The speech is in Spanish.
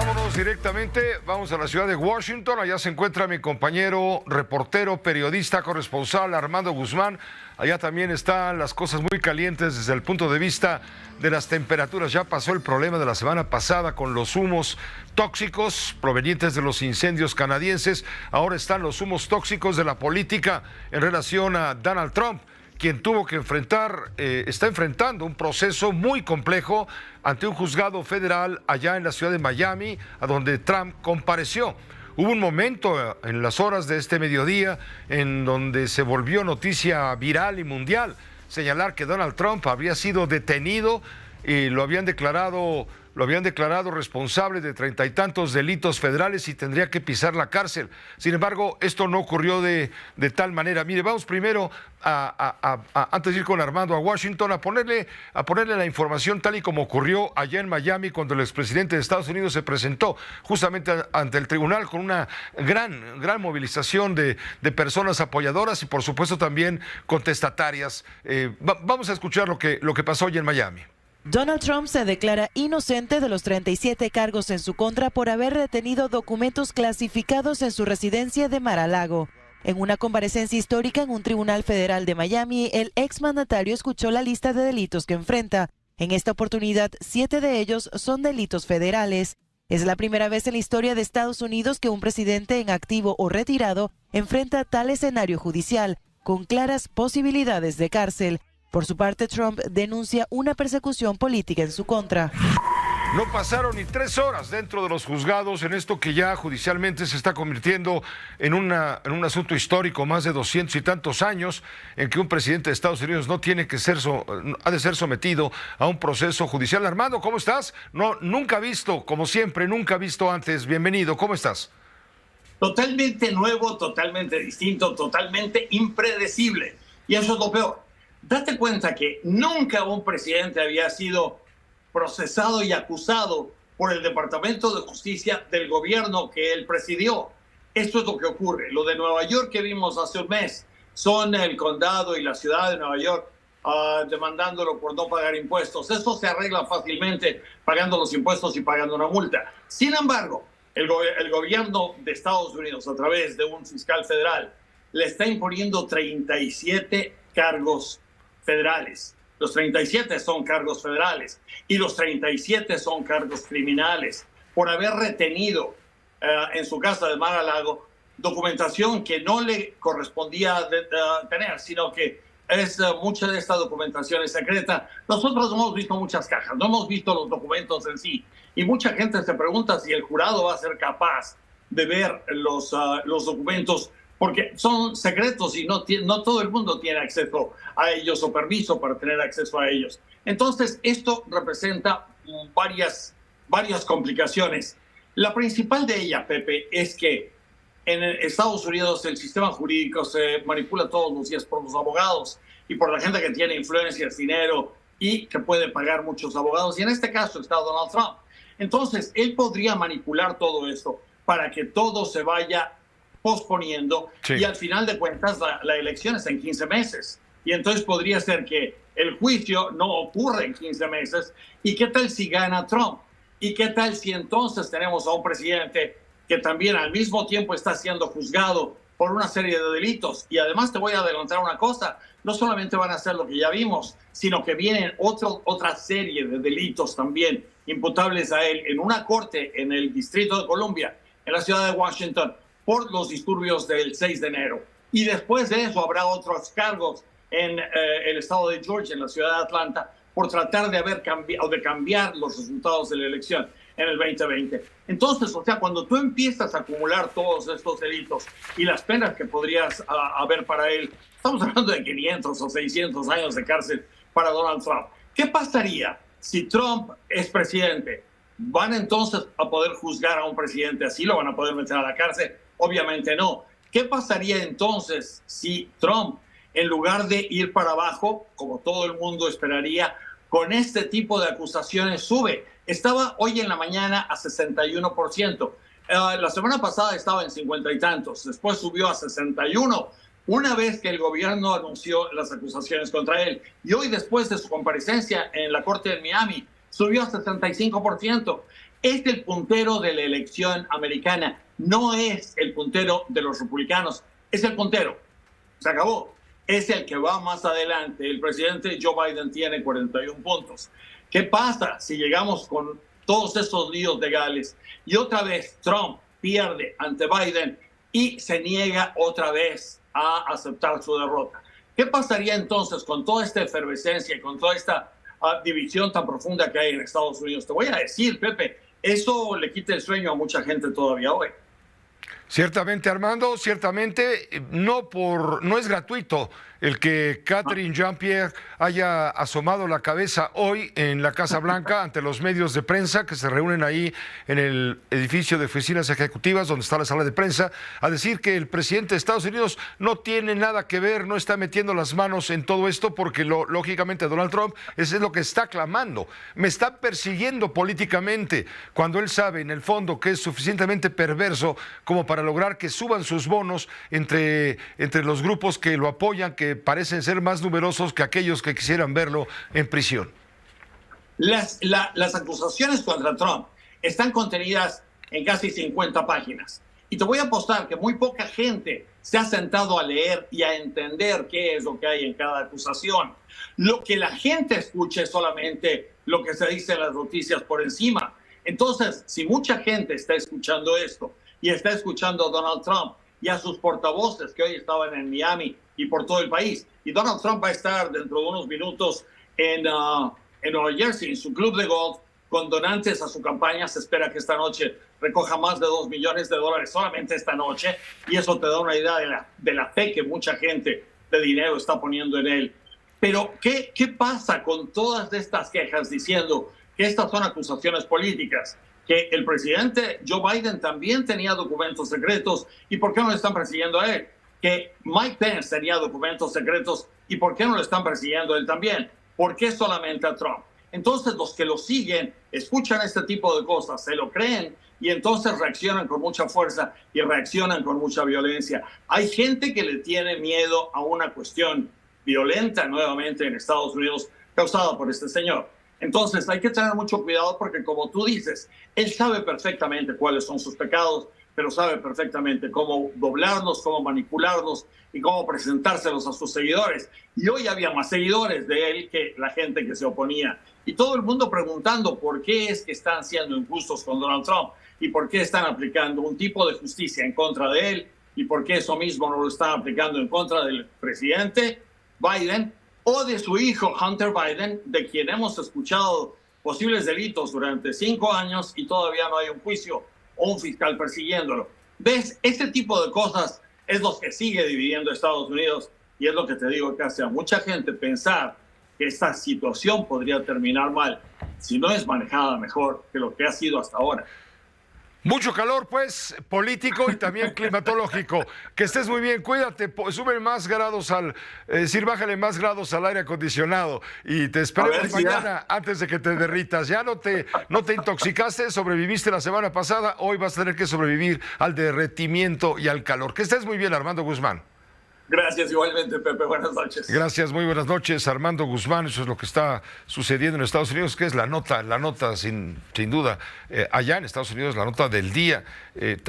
Vámonos directamente, vamos a la ciudad de Washington. Allá se encuentra mi compañero, reportero, periodista, corresponsal Armando Guzmán. Allá también están las cosas muy calientes desde el punto de vista de las temperaturas. Ya pasó el problema de la semana pasada con los humos tóxicos provenientes de los incendios canadienses. Ahora están los humos tóxicos de la política en relación a Donald Trump, quien tuvo que está enfrentando un proceso muy complejo ante un juzgado federal allá en la ciudad de Miami, a donde Trump compareció. Hubo un momento en las horas de este mediodía en donde se volvió noticia viral y mundial señalar que Donald Trump habría sido detenido y lo habían declarado responsable de 30 y tantos delitos federales y tendría que pisar la cárcel. Sin embargo, esto no ocurrió de tal manera. Mire, vamos primero antes de ir con Armando a Washington, a ponerle la información tal y como ocurrió allá en Miami cuando el expresidente de Estados Unidos se presentó justamente ante el tribunal con una gran movilización de personas apoyadoras y por supuesto también contestatarias. Vamos a escuchar lo que pasó hoy en Miami. Donald Trump se declara inocente de los 37 cargos en su contra por haber retenido documentos clasificados en su residencia de Mar-a-Lago. En una comparecencia histórica en un tribunal federal de Miami, el exmandatario escuchó la lista de delitos que enfrenta. En esta oportunidad, 7 de ellos son delitos federales. Es la primera vez en la historia de Estados Unidos que un presidente en activo o retirado enfrenta tal escenario judicial, con claras posibilidades de cárcel. Por su parte, Trump denuncia una persecución política en su contra. No pasaron ni 3 horas dentro de los juzgados en esto que ya judicialmente se está convirtiendo en un asunto histórico, más de 200 y tantos años, en que un presidente de Estados Unidos ha de ser sometido a un proceso judicial. Armando, ¿cómo estás? Nunca visto, como siempre, nunca visto antes. Bienvenido, ¿cómo estás? Totalmente nuevo, totalmente distinto, totalmente impredecible. Y eso es lo peor. Date cuenta que nunca un presidente había sido procesado y acusado por el Departamento de Justicia del gobierno que él presidió. Esto es lo que ocurre. Lo de Nueva York que vimos hace un mes, son el condado y la ciudad de Nueva York demandándolo por no pagar impuestos. Eso se arregla fácilmente pagando los impuestos y pagando una multa. Sin embargo, el gobierno de Estados Unidos, a través de un fiscal federal, le está imponiendo 37 cargos federales. Los 37 son cargos federales y los 37 son cargos criminales por haber retenido en su casa de Mar-a-Lago documentación que no le correspondía tener, sino que mucha de esta documentación es secreta. Nosotros hemos visto muchas cajas, no hemos visto los documentos en sí y mucha gente se pregunta si el jurado va a ser capaz de ver los documentos, porque son secretos y no todo el mundo tiene acceso a ellos o permiso para tener acceso a ellos. Entonces, esto representa varias complicaciones. La principal de ellas, Pepe, es que en Estados Unidos el sistema jurídico se manipula todos los días por los abogados y por la gente que tiene influencias, dinero y que puede pagar muchos abogados. Y en este caso está Donald Trump. Entonces, él podría manipular todo esto para que todo se vaya posponiendo, sí. Y al final de cuentas la elección está en 15 meses. Y entonces podría ser que el juicio no ocurra en 15 meses. ¿Y qué tal si gana Trump? ¿Y qué tal si entonces tenemos a un presidente que también al mismo tiempo está siendo juzgado por una serie de delitos? Y además te voy a adelantar una cosa, no solamente van a hacer lo que ya vimos, sino que vienen otra serie de delitos también imputables a él en una corte en el Distrito de Columbia, en la ciudad de Washington, por los disturbios del 6 de enero. Y después de eso habrá otros cargos en el estado de Georgia, en la ciudad de Atlanta, por tratar de cambiar los resultados de la elección en el 2020. Entonces, o sea, cuando tú empiezas a acumular todos estos delitos y las penas que podrías haber para él, estamos hablando de 500 o 600 años de cárcel para Donald Trump. ¿Qué pasaría si Trump es presidente? ¿Van entonces a poder juzgar a un presidente así? ¿Lo van a poder meter a la cárcel? Obviamente no. ¿Qué pasaría entonces si Trump, en lugar de ir para abajo, como todo el mundo esperaría, con este tipo de acusaciones sube? Estaba hoy en la mañana a 61%. La semana pasada estaba en 50 y tantos. Después subió a 61, una vez que el gobierno anunció las acusaciones contra él. Y hoy, después de su comparecencia en la corte de Miami, subió a 65%. es el puntero de la elección americana, no es el puntero de los republicanos, es el puntero. Se acabó. Es el que va más adelante. El presidente Joe Biden tiene 41 puntos. ¿Qué pasa si llegamos con todos estos líos legales y otra vez Trump pierde ante Biden y se niega otra vez a aceptar su derrota? ¿Qué pasaría entonces con toda esta efervescencia y con toda esta división tan profunda que hay en Estados Unidos? Te voy a decir, Pepe, eso le quita el sueño a mucha gente todavía hoy. Ciertamente, Armando, ciertamente no es gratuito el que Catherine Jean-Pierre haya asomado la cabeza hoy en la Casa Blanca ante los medios de prensa que se reúnen ahí en el edificio de oficinas ejecutivas donde está la sala de prensa, a decir que el presidente de Estados Unidos no tiene nada que ver, no está metiendo las manos en todo esto porque lógicamente Donald Trump es lo que está clamando. Me está persiguiendo políticamente cuando él sabe en el fondo que es suficientemente perverso como para lograr que suban sus bonos entre los grupos que lo apoyan, que parecen ser más numerosos que aquellos que quisieran verlo en prisión. Las acusaciones contra Trump están contenidas en casi 50 páginas. Y te voy a apostar que muy poca gente se ha sentado a leer y a entender qué es lo que hay en cada acusación. Lo que la gente escucha es solamente lo que se dice en las noticias por encima. Entonces, si mucha gente está escuchando esto y está escuchando a Donald Trump y a sus portavoces que hoy estaban en Miami y por todo el país, y Donald Trump va a estar dentro de unos minutos en Nueva Jersey, en su club de golf, con donantes a su campaña. Se espera que esta noche recoja más de $2 millones solamente esta noche, y eso te da una idea de la fe que mucha gente de dinero está poniendo en él. Pero, ¿qué pasa con todas estas quejas diciendo que estas son acusaciones políticas? Que el presidente Joe Biden también tenía documentos secretos, ¿y por qué no le están persiguiendo a él? Que Mike Pence tenía documentos secretos, ¿y por qué no le están persiguiendo a él también? ¿Por qué solamente a Trump? Entonces los que lo siguen escuchan este tipo de cosas, se lo creen y entonces reaccionan con mucha fuerza y reaccionan con mucha violencia. Hay gente que le tiene miedo a una cuestión violenta nuevamente en Estados Unidos causada por este señor. Entonces hay que tener mucho cuidado porque, como tú dices, él sabe perfectamente cuáles son sus pecados, pero sabe perfectamente cómo doblarlos, cómo manipularlos y cómo presentárselos a sus seguidores. Y hoy había más seguidores de él que la gente que se oponía. Y todo el mundo preguntando por qué es que están siendo injustos con Donald Trump y por qué están aplicando un tipo de justicia en contra de él y por qué eso mismo no lo están aplicando en contra del presidente Biden o de su hijo Hunter Biden, de quien hemos escuchado posibles delitos durante 5 años y todavía no hay un juicio o un fiscal persiguiéndolo. ¿Ves? Este tipo de cosas es lo que sigue dividiendo a Estados Unidos y es lo que te digo que hace a mucha gente pensar que esta situación podría terminar mal si no es manejada mejor que lo que ha sido hasta ahora. Mucho calor, pues, político y también climatológico. Que estés muy bien, cuídate, sube más grados bájale más grados al aire acondicionado y te esperemos mañana antes de que te derritas. Ya no te intoxicaste, sobreviviste la semana pasada, hoy vas a tener que sobrevivir al derretimiento y al calor. Que estés muy bien, Armando Guzmán. Gracias, igualmente, Pepe. Buenas noches. Gracias, muy buenas noches, Armando Guzmán. Eso es lo que está sucediendo en Estados Unidos, que es la nota sin duda, allá en Estados Unidos, la nota del día.